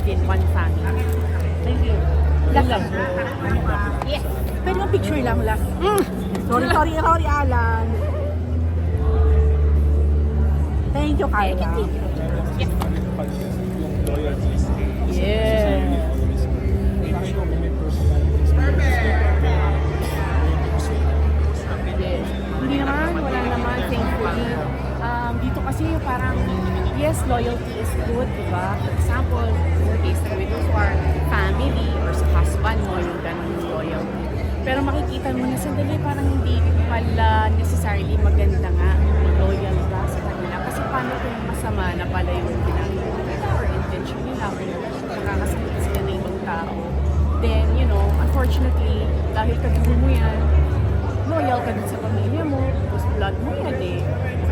within one family. Thank you. Last. Yes. Pwede yung picture lang last. Sorry, Alan. Thank you, Carla. Yeah. Hindi naman, wala naman, thankfully. Dito kasi parang, yes, loyalty is good, diba? For example, in the case with those who are family or sa husband mo, yung ganun yung loyalty. Pero makikita mo na sandali, parang hindi pala necessarily maganda nga loyal ka sa kanila. Kasi paano kung masama na pala yung ginagawa nila or intention nila or nakakasakit sila ng ibang tao. Then, you know, unfortunately, dahil kadugo mo yan, loyal ka din sa pamilya mo, because blood mo yan eh.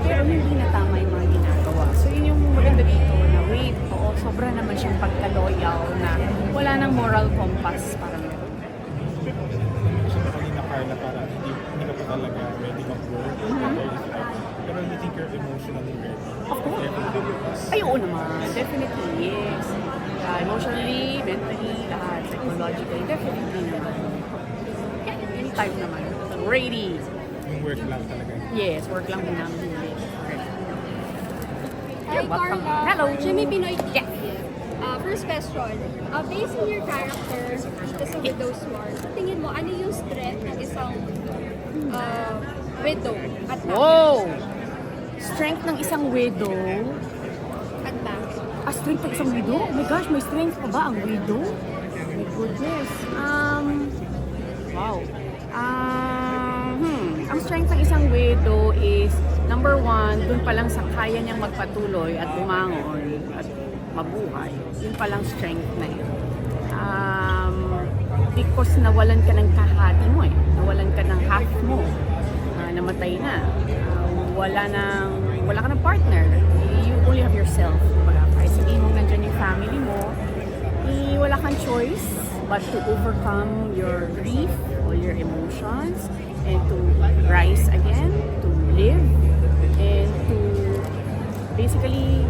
Pero hindi na tama yung mga ginagawa. So yun yung maganda dito na wait, oo, sobra naman siyang pagka-loyal na wala nang moral compass parang meron. Kanina Carla, parang hindi ka pa talaga ready mag-work. Pero you think you're emotionally ready? Of course. Ay, oo naman. Definitely, yes. Emotionally, mentally, lahat. Psychologically, definitely naman. Yeah, anytime naman. Ready. Yung work lang talaga. Yes, work lang muna ang huli. Hi, Carla. Hello. Jimmy Pinoy TV. Yes. First question. Based on your character, sa Widow's War, tingin mo, ano yung strength ng isang widow at bakit? Wow! Strength ng isang widow. At bakit? Strength ng isang widow? Oh my gosh, may strength pa ba ang widow? My goodness. Wow. Ang strength ng isang widow is, number one, dun pa lang sa kaya niyang magpatuloy at bumangon at mabuhay. Yun pa lang strength na yun. Because nawalan ka ng kahati mo eh. Nawalan ka ng half mo. Namatay na. Wala ka ng partner. You only have yourself. Kahit sabihin mo nandyan yung family mo, wala kang choice but to overcome your grief, all your emotions, and to rise again, to live, and to basically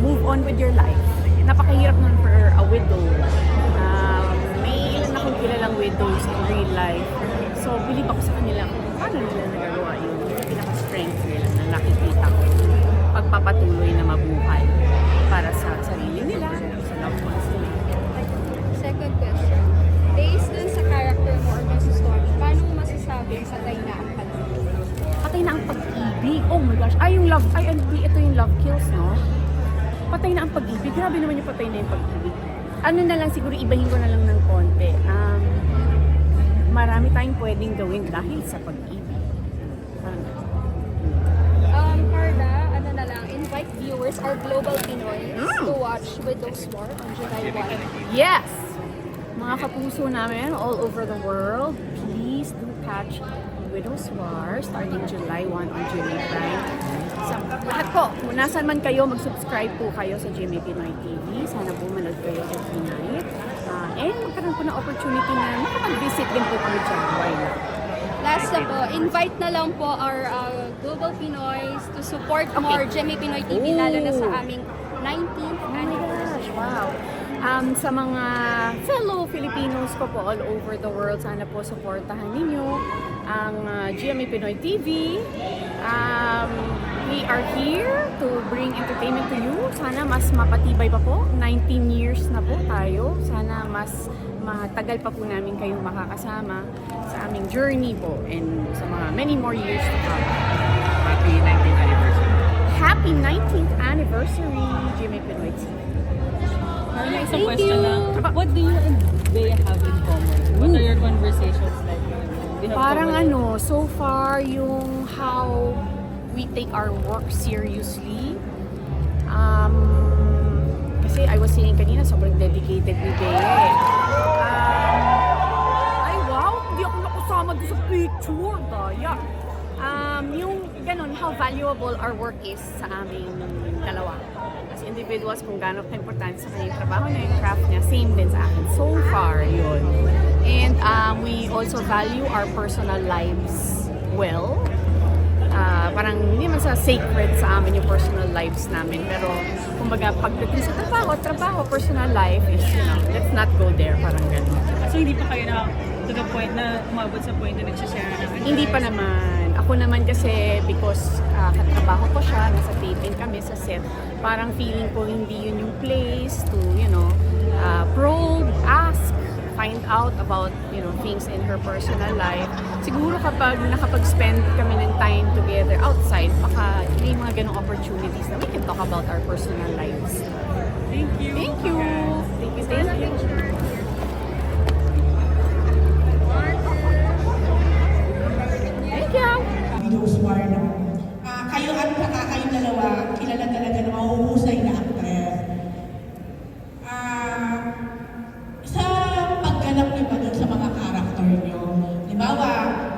move on with your life. Napakahirap nun for a widow. May ilan akong kilalang widows in real life. So, believe ako sa kanila kung paano nila nagagawa yun. Yung pinaka-strength nila na nakikita ko. Pagpapatuloy na mabuhay para sa sarili nila, sa loved ones nila. Second question. Based dun sa character mo or dun sa story, paano mo masasabing patay na ang pag-ibig? Patay na ang pag-ibig. Oh my gosh. Ito yung love kills, no? Patay na ang pag-ibig. Grabe naman yung patay na yung pag-ibig. Ano na lang, siguro ibahin ko na lang ng konti. Marami tayong pwedeng gawin dahil sa pag-ibig. Carla, ano na lang, invite viewers or global Pinoy to watch Widow's War on July 1. Yes! Mga kapuso namin all over the world, please do catch Widow's War starting July 1 on GMA Prime. Sa lahat po, kung nasan man kayo, mag-subscribe po kayo sa GMA Pinoy TV. Sana po manood kayo sa tonight. And magkaroon po ng opportunity na makapag-visit din po kami dyan. Why not? Last na po, invite na lang po our global Pinoys to support more GMA Pinoy TV, lalo na sa aming 19th anniversary. Wow! Sa mga fellow Filipinos ko po all over the world, sana po supportahan ninyo ang GMA Pinoy TV. We are here to bring entertainment to you. Sana mas mapatibay pa po. 19 years na po tayo. Sana mas matagal pa po namin kayong makakasama sa aming journey po and sa mga many more years to come. Happy 19th anniversary. Happy 19th anniversary, GMA Pinoy TV. May isang question lang. What do you and Bea have in common? What are your conversations like? Do you have Parang common- so far yung how we take our work seriously. Kasi I was saying kanina, sobrang dedicated ni Bea. Ay wow, hindi ako nakusama doon sa picture. Daya. Yung ganun, how valuable our work is sa aming dalawa. As individuals, kung gano'n ka-importante sa kanyang trabaho niya, yung craft niya, same din sa akin. So far, yun. And we also value our personal lives well. parang hindi man sa sacred sa amin yung personal lives namin. Pero, kumbaga, pagdating sa trabaho, personal life is, let's not go there, parang gano'n. So hindi pa kayo na to the point na umabot sa point na nagsashare na ng Hindi pa naman. Ako naman kasi, because katrabaho ko siya, nasa taping kami sa set, parang feeling ko hindi yun yung place to, probe, ask, find out about, things in her personal life. Siguro kapag nakapag-spend kami ng time together outside, baka may mga ganong opportunities na we can talk about our personal lives. Thank you. Thank you! Thank you. Thank you! Videos war, no? Kayo at saka kayong dalawa, kilala talaga na mahuhusay na actress. Sa pagganap niyo pa dun sa mga karakter niyo, halimbawa,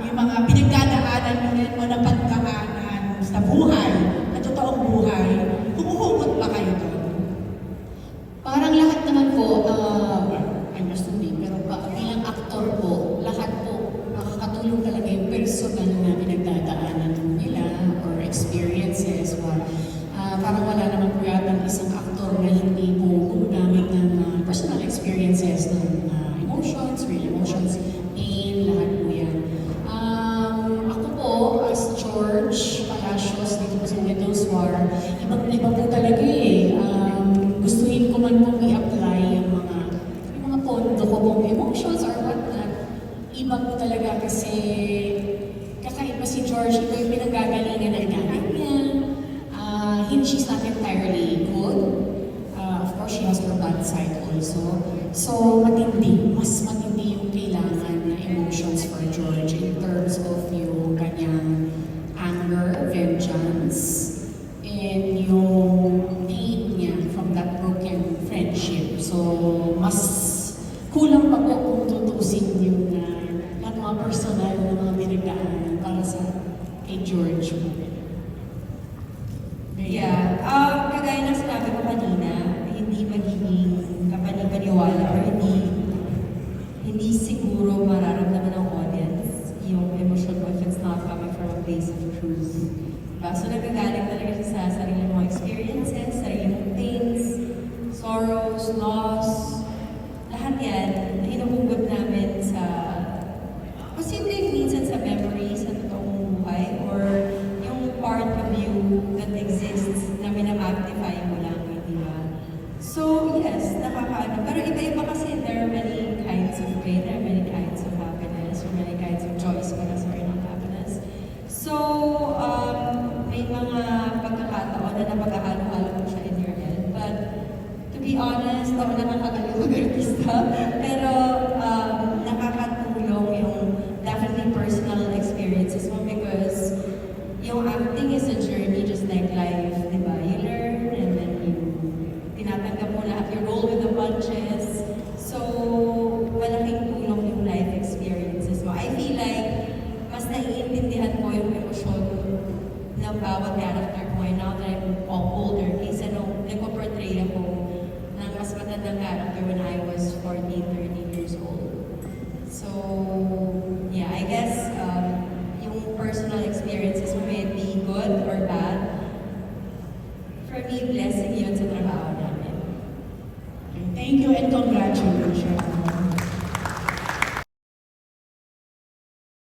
yung mga pinagdadaanan niyo rin o napagdaanan sa buhay, na totoong buhay, humuhugot ba kayo doon? Parang lahat naman po, I'm assuming, pero bilang aktor po, lahat po nakakatulong talaga yung personal na pinagdadaanan nila or experiences. Parang wala naman po yata isang aktor na hindi po gumagamit ng personal experiences ng emotions, real emotions, pain, lahat po yan. Ako po, as George Palacios, dito po sa Widow's War, ibang-iba po talaga eh. Gustuhin ko man pong i-apply yung mga pondo ko pong emotions or whatnot. Iba po talaga kasi kakaiba si George, ito yung pinanggagalingan ng nanay niya. She's not entirely good. Of course, she has her bad side also. So, mas matindi yung kailangan na emotions for George in terms of yung kanyang anger, vengeance, and yung pain niya from that broken friendship. So, mas kulang pa po kung tutusin yung lahat mga personal na mga pinagdaanan para sa kay George. Yeah, kagaya ng sinabi ko kanina, hindi magiging kapanipaniwala or hindi siguro mararamdaman ng audience yung emotion mo if it's not coming from a place of truth. Diba? So nagagaling talaga siya sa sarili mong experiences, sarili mong pains, sorrows, loss, lahat yan, hinuhugot namin sa posibleng minsan sa memories sa totoong buhay or yung part of you that exists na minamagnify mo lang, di ba? So, yes, nakakaano. Pero iba-iba kasi there are many kinds of pain, there are many kinds of happiness, or many kinds of joys para sa ng happiness. So, may mga pagkakataon na napag-ahalo-halo mo siya in your head. But, to be honest, ako naman kagaling mag-artista, pero nakakatulong yung definitely personal experiences mo because yung acting is a journey just like life, di ba? You learn and then tinatanggap mo lahat, you roll with the punches. So, malaking tulong yung life experiences mo. I feel like mas naiintindihan ko yung emosyon ng bawat character ko now that I'm older kaysa nung nagpo-portray ako ng mas matandang character when I was 14, 13 years old. So,